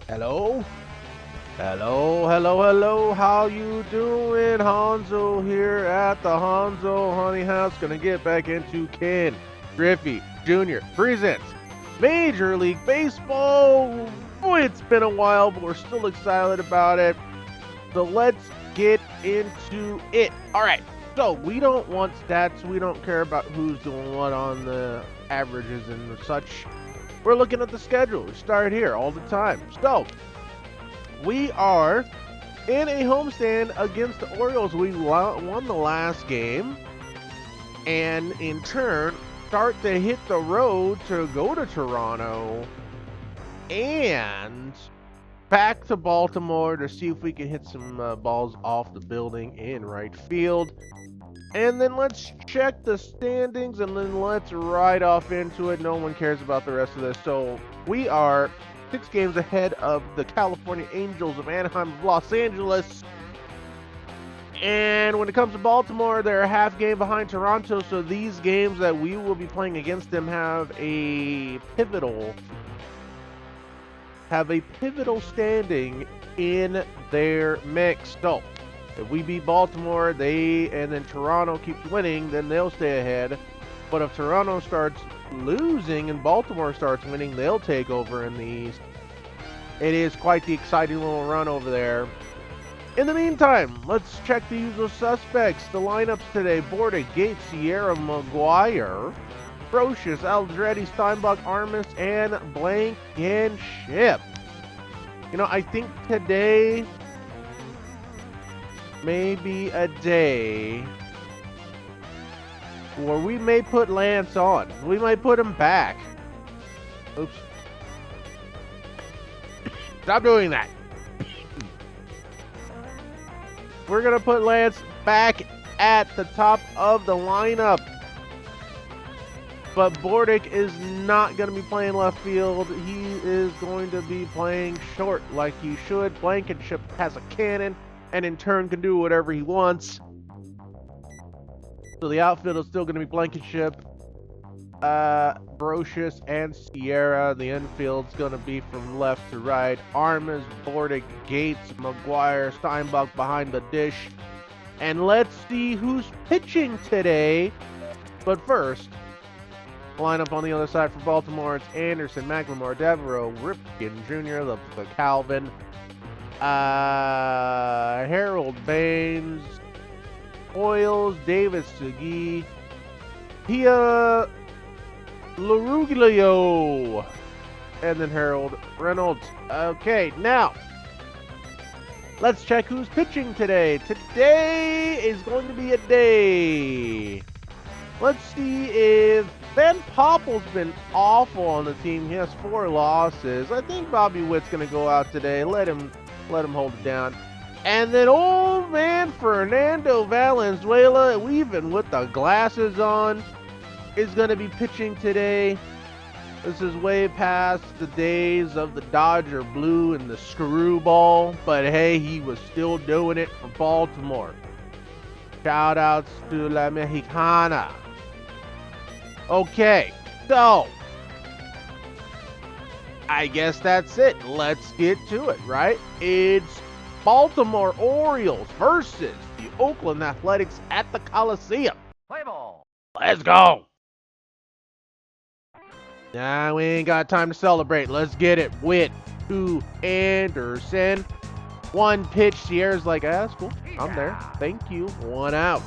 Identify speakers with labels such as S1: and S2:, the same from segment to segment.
S1: Hello? Hello. How you doing? Hanzo here at the Hanzo Honey House. Gonna get back into Ken Griffey Jr. presents Major League Baseball. Boy, it's been a while, but we're still excited about it. So let's get into it. All right. So we don't want stats. We don't care about who's doing what on the averages and such. We're looking at the schedule. We start here all the time. So we are in a homestand against the Orioles. We won the last game, and in turn start to hit the road to go to Toronto and back to Baltimore to see if we can hit some balls off the building in right field. And then let's check the standings, and then let's ride off into it. No one cares about the rest of this. So we are 6 games ahead of the California Angels of Anaheim of Los Angeles. And when it comes to Baltimore, they're a half game behind Toronto. So these games that we will be playing against them have a pivotal standing in their mix. So if we beat Baltimore, and then Toronto keeps winning, then they'll stay ahead. But if Toronto starts losing and Baltimore starts winning, they'll take over in the East. It is quite the exciting little run over there. In the meantime, let's check the usual suspects. The lineups today: Bordick, Gates, Sierra, McGuire, Brocious, Aldretti, Steinbach, Armas, and Blankenship. You know, I think today may be a day where we may put Lance on. We might put him back. Oops. Stop doing that. We're going to put Lance back at the top of the lineup. But Bordick is not going to be playing left field. He is going to be playing short like he should. Blankenship has a cannon and in turn can do whatever he wants. So the outfield is still going to be Blankenship, Brocious, and Sierra. The infield's going to be from left to right: Armas, Bordick, Gates, McGuire, Steinbach behind the dish. And let's see who's pitching today. But first, lineup on the other side for Baltimore: it's Anderson, McLemore, Devereaux, Ripken Jr., the Calvin, Harold Baines, Hoyles, Davis Segui, Pia Laruglio, and then Harold Reynolds. Okay, now let's check who's pitching today. Today is going to be a day. Let's see if Ben Popple's been awful on the team. He has 4 losses. I think Bobby Witt's going to go out today. Let him hold it down. And then old man Fernando Valenzuela, even with the glasses on, is going to be pitching today. This is way past the days of the Dodger blue and the screwball, but hey, he was still doing it for Baltimore. Shout outs to La Mexicana. Okay, so I guess that's it. Let's get to it, right? It's Baltimore Orioles versus the Oakland Athletics at the Coliseum.
S2: Play ball.
S1: Let's go. Nah, we ain't got time to celebrate. Let's get it. Witt to Anderson. 1 pitch. Sierra's like, that's cool. I'm there. Thank you. 1 out.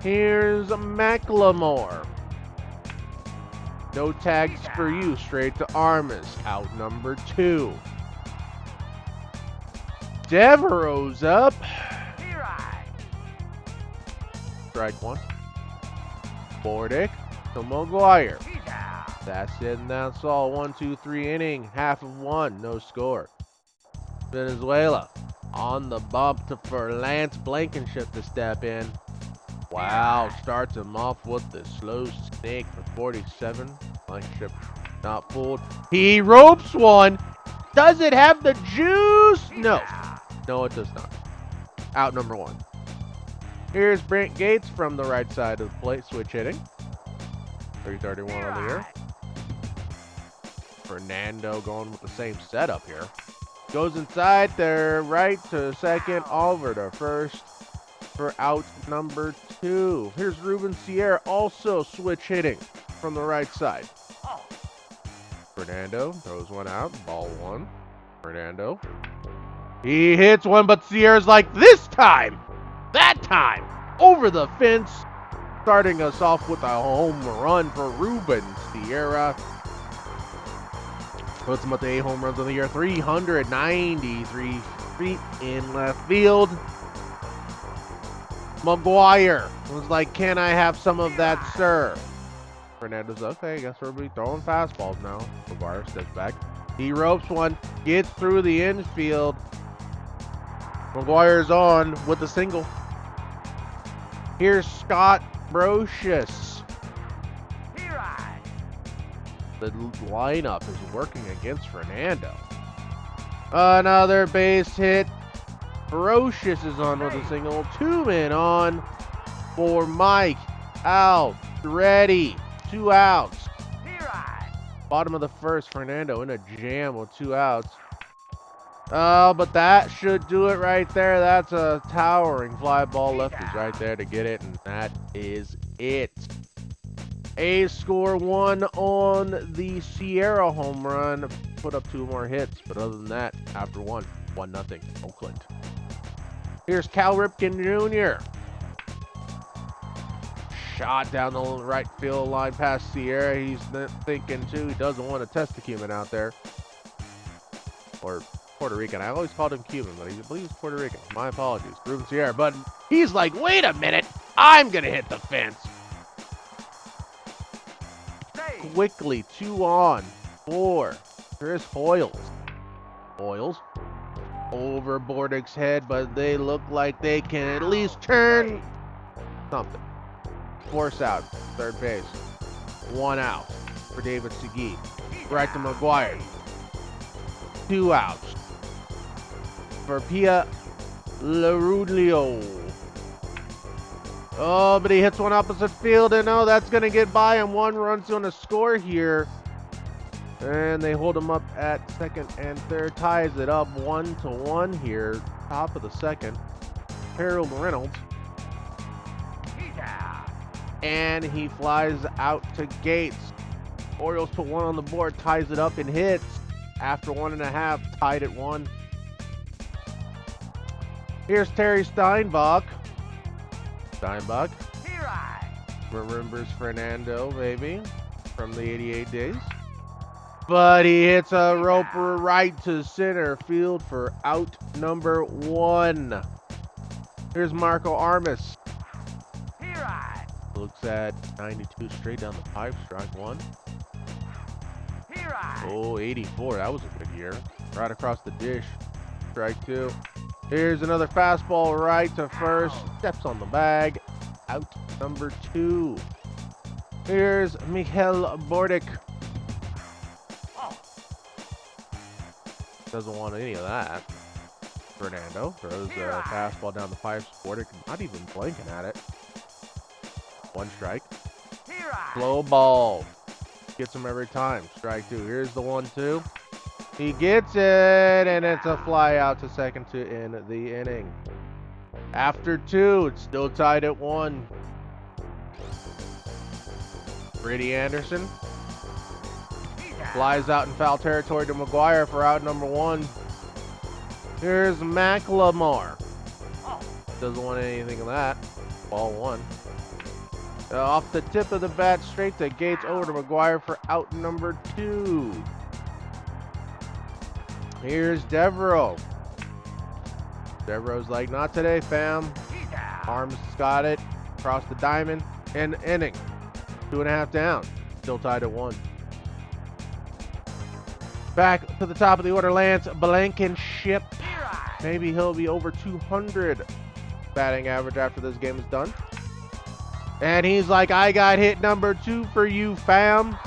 S1: Here's McLemore. No tags for you. Straight to Armas. Out number 2. Devereaux's up. Strike 1. Bordick to McGuire. That's it, and that's all. 1, 2, 3 inning. Half of 1. No score. Venezuela on the bump for Lance Blankenship to step in. Wow, starts him off with the slow snake for 47. Blankenship not fooled. He ropes one. Does it have the juice? No. No, it does not. Out number 1. Here's Brent Gates from the right side of the plate, switch hitting. 331 on the year. Fernando going with the same setup here. Goes inside there, right to second, over to first for out number 2. Here's Ruben Sierra also switch hitting from the right side. Fernando throws one out, ball 1. Fernando. He hits one, but Sierra's like, this time, that time, over the fence, starting us off with a home run for Ruben Sierra. Puts him at the 8 home runs of the year, 393 feet in left field. McGuire was like, can I have some of that, sir? Fernando's okay, I guess we'll be throwing fastballs now. McGuire steps back. He ropes one, gets through the infield. McGuire's on with a single. Here's Scott Brocious. The lineup is working against Fernando. Another base hit. Brocious is on with a single. 2 men on for Mike. Out. Ready. 2 outs. Bottom of the first, Fernando in a jam with 2 outs. But that should do it right there. That's a towering fly ball. Lefty's right there to get it, and that is it. A's score 1 on the Sierra home run. Put up 2 more hits, but other than that, after 1-0 Oakland. Here's Cal Ripken Jr. Shot down the right field line past Sierra. He's thinking too. He doesn't want to test the Cuban out there. Or Puerto Rican. I always called him Cuban, but I believe he's Puerto Rican. My apologies. Ruben Sierra. But he's like, wait a minute. I'm going to hit the fence. Quickly, 2 on, 4. Here's Hoyles. Hoyles over Bordick's head, but they look like they can at least turn something. Force out, third base. 1 out for David Segui. Right to McGuire. 2 outs for Pia Larudlio. Oh, but he hits one opposite field, and oh, that's going to get by him. 1 run's going to score here. And they hold him up at second and third. Ties it up 1-1 here. Top of the second. Harold Reynolds. And he flies out to Gates. Orioles put 1 on the board. Ties it up and hits. After 1.5, tied at 1. Here's Terry Steinbach. Steinbach remembers Fernando, maybe, from the 88 days. But he hits a roper right to center field for out number 1. Here's Marco Armas. Looks at 92 straight down the pipe, strike 1. Oh, 84, that was a good year. Right across the dish, strike 2. Here's another fastball right to first. Steps on the bag. Out number 2. Here's Michael Bordick. Doesn't want any of that. Fernando throws a fastball down the pipes. Bordick not even blinking at it. 1 strike. Slow ball. Gets him every time. Strike 2. Here's the 1-2. He gets it, and it's a fly out to second to end the inning. After 2, it's still tied at 1. Brady Anderson flies out in foul territory to McGuire for out number 1. Here's McLemore. Doesn't want anything of that. Ball 1. Off the tip of the bat, straight to Gates, over to McGuire for out number 2. Here's Devereaux. Devereaux's like, not today, fam. Arms got it. Across the diamond. And inning. 2.5 down. Still tied at 1. Back to the top of the order, Lance Blankenship. Maybe he'll be over 200 batting average after this game is done. And he's like, I got hit number 2 for you, fam.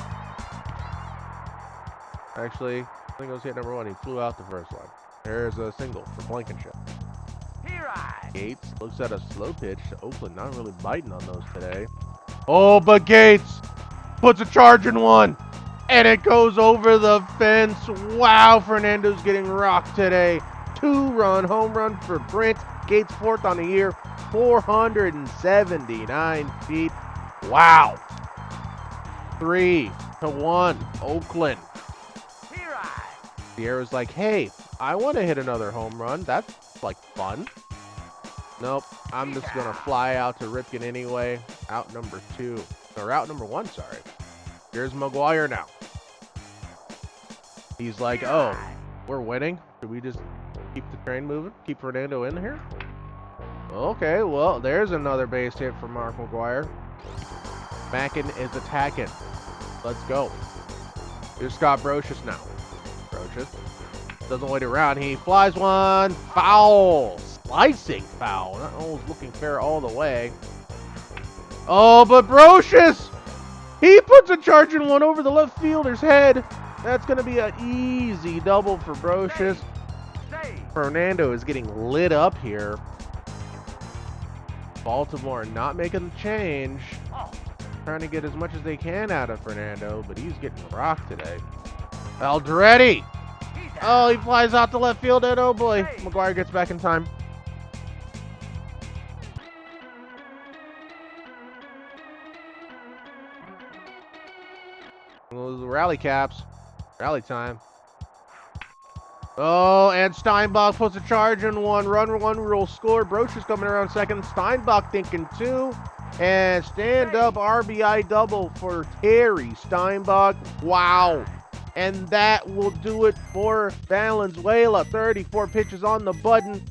S1: Actually, I think it was hit number 1. He flew out the first one. There's a single for Blankenship. Gates looks at a slow pitch. Oakland not really biting on those today. Oh, but Gates puts a charge in 1. And it goes over the fence. Wow, Fernando's getting rocked today. 2-run home run for Brent. Gates 4th on the year. 479 feet. Wow. 3-1, Oakland. Sierra's like, hey, I want to hit another home run. That's like fun. Nope, I'm just going to fly out to Ripken anyway. Out number 2. Or out number 1, sorry. Here's McGuire now. He's like, oh, we're winning? Should we just keep the train moving? Keep Fernando in here? Okay, well, there's another base hit for Mark McGuire. Mackin is attacking. Let's go. Here's Scott Brocious now. Brocious doesn't wait around. He flies one. Foul. Slicing foul. That was looking fair all the way. Oh, but Brocious! He puts a charging one over the left fielder's head. That's going to be an easy double for Brocious. Fernando is getting lit up here. Baltimore not making the change. Trying to get as much as they can out of Fernando, but he's getting rocked today. Aldretti! Oh, he flies out to left field, and oh boy, McGuire gets back in time. Those rally caps. Rally time. Oh, and Steinbach puts a charge in 1-run, 1-rule score. Brocious coming around second. Steinbach thinking 2. And stand-up RBI double for Terry Steinbach. Wow. And that will do it for Valenzuela. 34 pitches on the button.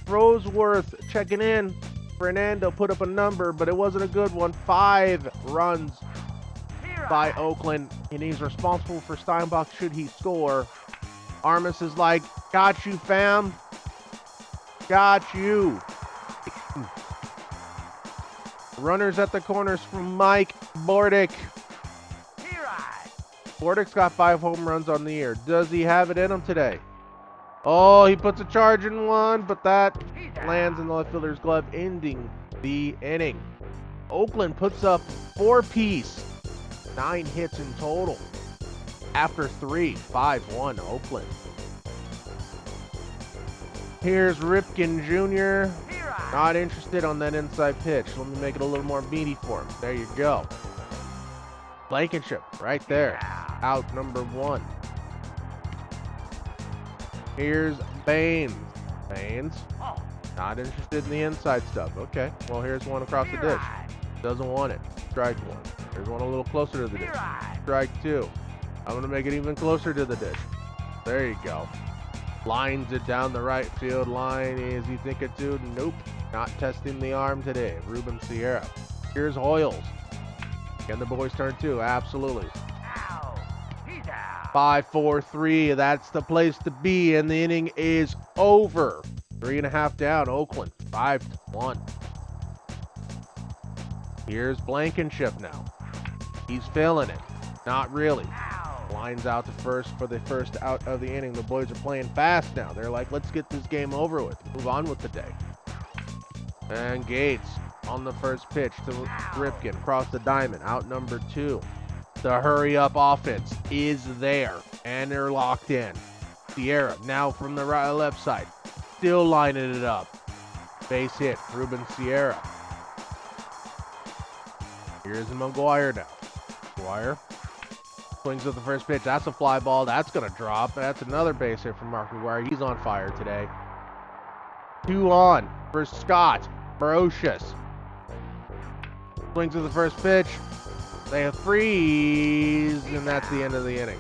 S1: Roseworth checking in. Fernando put up a number, but it wasn't a good one. 5 runs by Oakland, and he's responsible for Steinbach should he score. Armas is like, got you, fam. Got you. Runners at the corners from Mike Bordick. Bordick's got 5 home runs on the year. Does he have it in him today? Oh, he puts a charge in 1, but that lands in the left fielder's glove, ending the inning. Oakland puts up 4-piece. 9 hits in total. After 3, 5-1 Oakland. Here's Ripken Jr. Not interested on that inside pitch. Let me make it a little more meaty for him. There you go. Blankenship right there. Out number 1. Here's Baines. Baines. Not interested in the inside stuff. Okay. Well, here's one across the dish. Doesn't want it. Strike 1. Here's one a little closer to the dish. Strike 2. I'm going to make it even closer to the dish. There you go. Lines it down the right field line. Is he thinking to? Nope. Not testing the arm today. Ruben Sierra. Here's Hoyles. Again, the boys turn 2. Absolutely. 5-4-3. That's the place to be. And the inning is over. 3.5 down. Oakland. 5-1. Here's Blankenship now. He's feeling it. Not really. Lines out to first for the first out of the inning. The boys are playing fast now. They're like, let's get this game over with. Move on with the day. And Gates on the first pitch to Ripken. Across the diamond. Out number 2. The hurry-up offense is there. And they're locked in. Sierra now from the right left side. Still lining it up. Base hit. Ruben Sierra. Here's McGuire now. McGuire swings at the first pitch. That's a fly ball. That's going to drop. That's another base hit from Mark McGuire. He's on fire today. 2 on for Scott Brocious. Swings at the first pitch. They freeze, and that's the end of the inning.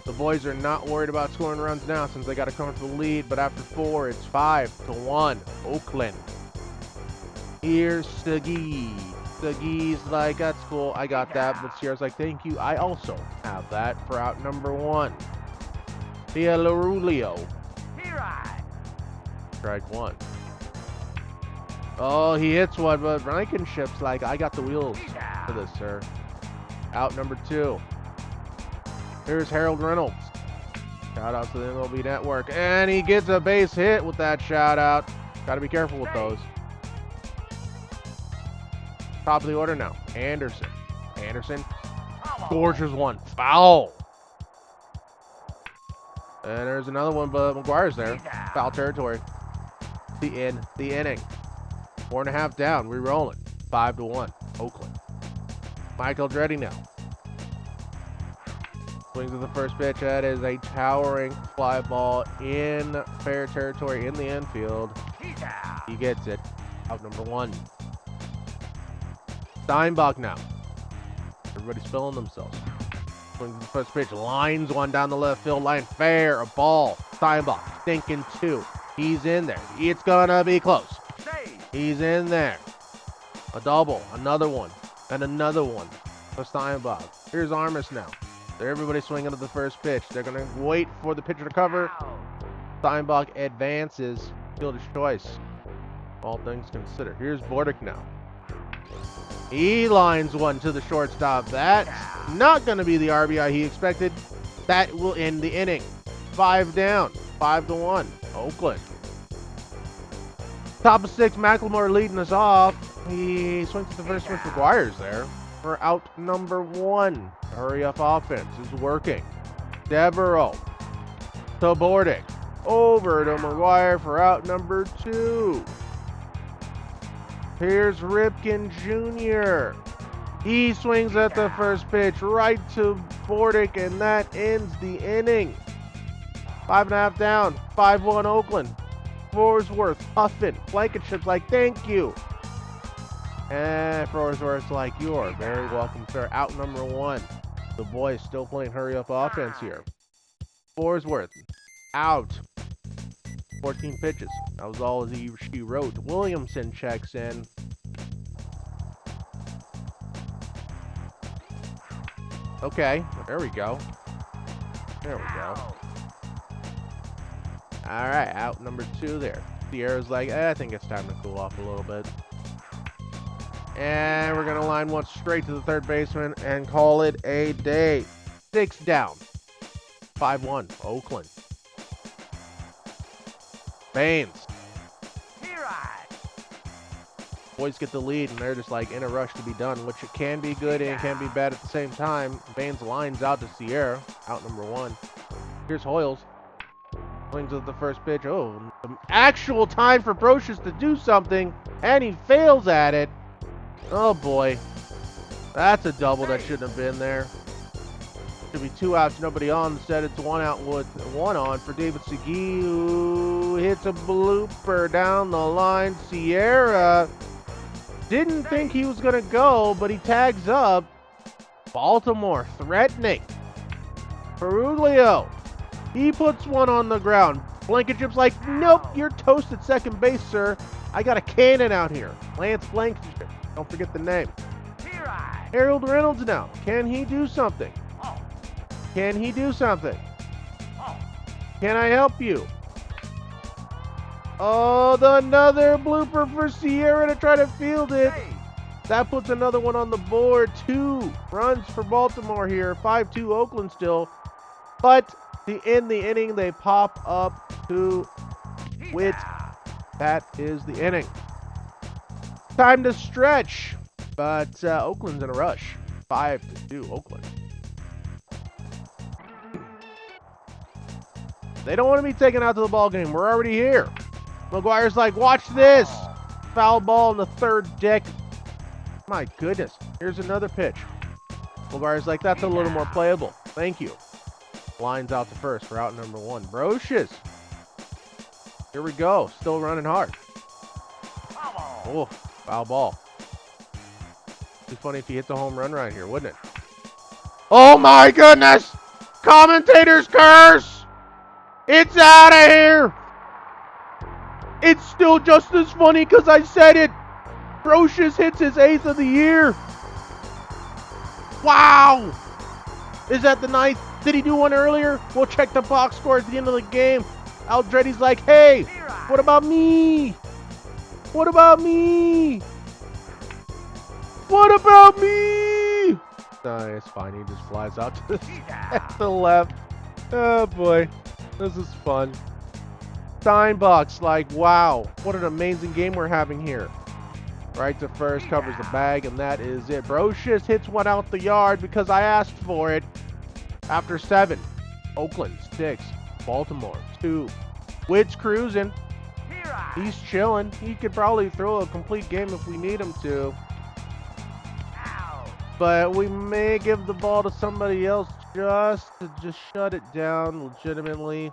S1: The boys are not worried about scoring runs now since they got a comfortable lead, but after 4, it's 5-1 Oakland. Here's Sagi. Sagi's like, that's cool, I got that. But Sierra's like, thank you, I also have that for out number 1. Tia Larulio. Strike 1. Oh, he hits one, but Blankenship's like, I got the wheels for this, sir. Out number 2. Here's Harold Reynolds. Shout out to the MLB Network. And he gets a base hit with that shout out. Got to be careful with those. Top of the order now. Anderson. Anderson Gorgeous one. Foul. And there's another one, but McGuire's there. Foul territory. The inning. 4.5 down. We're rolling. 5-1. Oakland. Michael Andretti now. Swings to the first pitch. That is a towering fly ball in fair territory in the infield. He gets it. Out number 1. Steinbach now. Everybody's feeling themselves. Swings to the first pitch. Lines one down the left field line. Fair. A ball. Steinbach thinking 2. He's in there. It's gonna be close. He's in there. A double. Another one. And another one for Steinbach. Here's Armas now. Everybody's swinging to the first pitch. They're going to wait for the pitcher to cover. Steinbach advances. Fielder's choice. All things considered. Here's Bordick now. He lines one to the shortstop. That's not going to be the RBI he expected. That will end the inning. 5 down. 5-1. Oakland. Top of 6, McLemore leading us off. He swings to the first pitch. McGuire's there for out number 1. Hurry up offense is working. Devereaux to Bordick. Over to McGuire for out number 2. Here's Ripken Jr. He swings at the first pitch right to Bordick, and that ends the inning. 5.5 down. 5-1 Oakland. Forsworth huffing. Blankenship's like, thank you. And Forsworth's like, you are very welcome, sir. Out number 1. The boys still playing hurry up offense here. Forsworth out. 14 pitches. That was all she wrote. Williamson checks in. Okay, there we go. There we go. All right, out number 2 there. Sierra's like, I think it's time to cool off a little bit. And we're going to line one straight to the third baseman and call it a day. 6 down. 5-1, Oakland. Baines. Boys get the lead, and they're just like in a rush to be done, which it can be good and can be bad at the same time. Baines lines out to Sierra, out number 1. Here's Hoyles. Swings at the first pitch. Oh, some actual time for Brocious to do something, and he fails at it. Oh boy, that's a double that shouldn't have been there. Should be 2 outs, nobody on. Instead, it's 1 out with 1 on for David Segui, who hits a blooper down the line. Sierra didn't think he was going to go, but he tags up. Baltimore threatening. Peruglio, he puts 1 on the ground. Blankenship's like, nope, you're toast at second base, sir. I got a cannon out here. Lance Blankenship. Don't forget the name. Harold Reynolds now. Can he do something? Can he do something? Can I help you? Oh, another blooper for Sierra to try to field it. That puts another one on the board. 2 runs for Baltimore here. 5-2 Oakland still. But to end the inning, they pop up to Witt. That is the inning. Time to stretch. But Oakland's in a rush. 5-2 Oakland. They don't want to be taken out to the ball game. We're already here. McGuire's like, watch this. Foul ball in the third deck. My goodness. Here's another pitch. McGuire's like, that's a little more playable. Thank you. Lines out to first for out number 1. Brocious. Here we go. Still running hard. Oh, foul ball. It'd be funny if he hits a home run right here, wouldn't it? Oh my goodness! Commentator's curse! It's out of here! It's still just as funny because I said it. Brocious hits his 8th of the year. Wow! Is that the 9th? Did he do one earlier? We'll check the box score at the end of the game. Aldretti's like, hey, what about me? What about me? What about me? No, it's fine. He just flies out to the left. Oh boy, this is fun. Steinbach's like, wow, what an amazing game we're having here. Right to first, covers the bag, and that is it. Brocious hits one out the yard because I asked for it. After 7, Oakland 6, Baltimore 2. Witt's cruising. He's chilling. He could probably throw a complete game if we need him to. But we may give the ball to somebody else just to shut it down legitimately.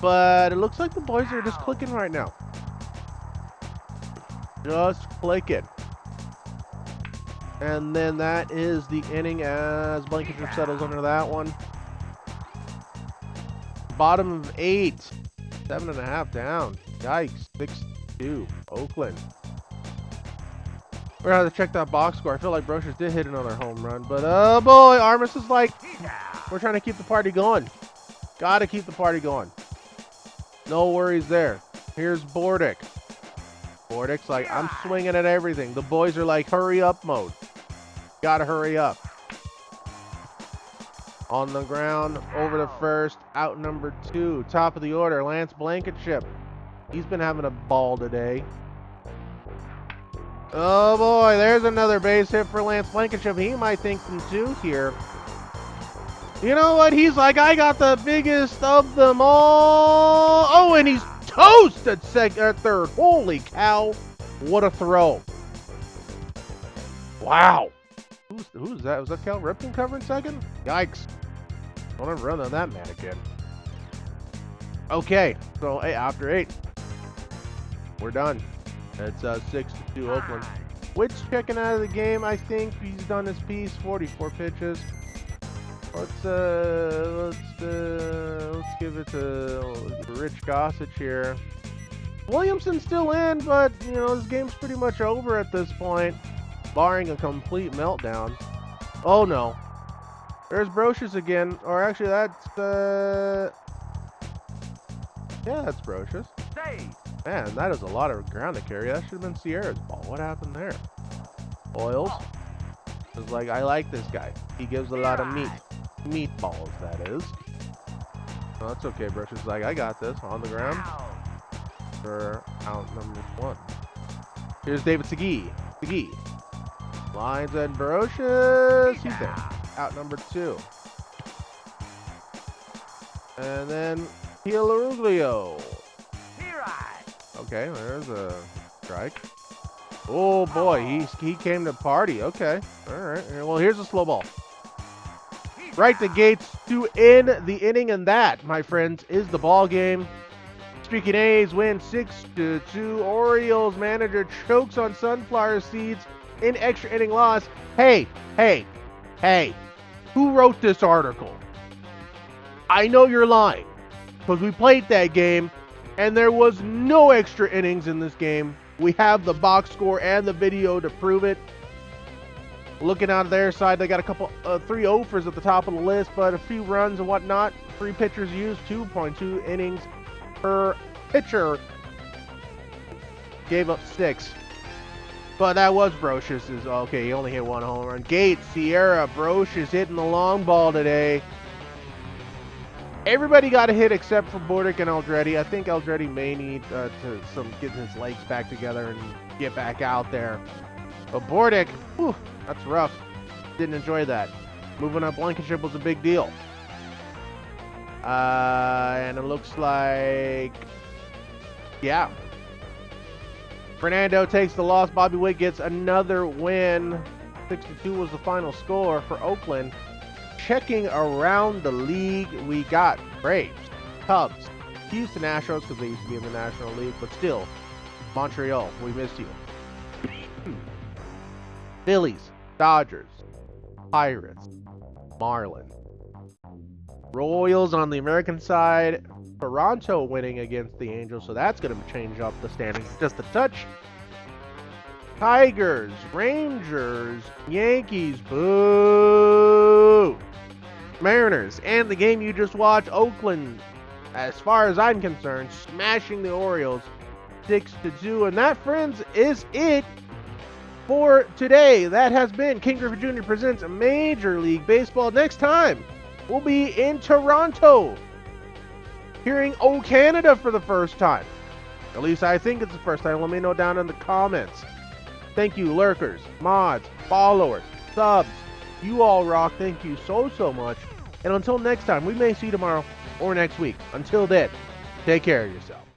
S1: But it looks like the boys are just clicking right now. Just clicking. And then that is the inning as Blankenship settles under that one. Bottom of 8. 7.5 down. Yikes. 6-2. Oakland. We're gonna have to check that box score. I feel like Brocious did hit another home run. But oh boy, Armis is like, we're trying to keep the party going. Gotta keep the party going. No worries there. Here's Bordick. Bordick's like, I'm swinging at everything. The boys are like, hurry up mode. Gotta hurry up. On the ground, over to first, out number 2. Top of the order, Lance Blankenship. He's been having a ball today. Oh boy, there's another base hit for Lance Blankenship. He might think them too here. You know what? He's like, I got the biggest of them all. Oh, and he's toast at third. Holy cow. What a throw. Wow. Who's that? Was that Cal Ripken covering second? Yikes. Don't ever run on that man again. Okay, so hey, after 8, we're done. It's 6-2 Oakland. Witt's checking out of the game. I think he's done his piece. 44 pitches. Let's give it to Rich Gossage here. Williamson's still in, but you know this game's pretty much over at this point, barring a complete meltdown. Oh no, there's Brocious again, or actually that's yeah, that's Brocious. Man, that is a lot of ground to carry. That should have been Sierra's ball. What happened there? Oils is like, I like this guy. He gives a lot of meat. Meatballs, that is. No, that's okay. Brocious is like, I got this. On the ground for out number 1. Here's David Segui. Segui lines and Brocious. He's there. Out number 2. And then Pilaruglio. Okay, there's a strike. Oh boy, he came to party. Okay, all right. Well, here's a slow ball. Right to Gates to end the inning, and that, my friends, is the ball game. Streaking A's win 6-2. Orioles manager chokes on sunflower seeds in extra inning loss. Hey, who wrote this article? I know you're lying, because we played that game. And there was no extra innings in this game. We have the box score and the video to prove it. Looking out of their side, they got a couple, 3 offers at the top of the list, but a few runs and whatnot. 3 pitchers used, 2.2 innings per pitcher. Gave up 6. But that was Brocious'. Okay, he only hit 1 home run. Gates, Sierra, Brocious hitting the long ball today. Everybody got a hit except for Bordick and Aldretti. I think Aldretti may need to get his legs back together and get back out there. But Bordick, whew, that's rough. Didn't enjoy that. Moving up Blankenship was a big deal. And it looks like, yeah. Fernando takes the loss. Bobby Witt gets another win. 6-2 was the final score for Oakland. Checking around the league, we got Braves, Cubs, Houston Astros, because they used to be in the National League, but still, Montreal, we missed you. Phillies, Dodgers, Pirates, Marlins, Royals on the American side, Toronto winning against the Angels, so that's going to change up the standings just a touch. Tigers, Rangers, Yankees, boo! Mariners, and the game you just watched, Oakland, as far as I'm concerned, smashing the Orioles 6-2. And that, friends, is it for today. That has been Ken Griffey Jr. presents Major League Baseball. Next time, we'll be in Toronto, hearing O Canada for the first time. At least I think it's the first time. Let me know down in the comments. Thank you, lurkers, mods, followers, subs. You all rock. Thank you so much. And until next time, we may see you tomorrow or next week. Until then, take care of yourself.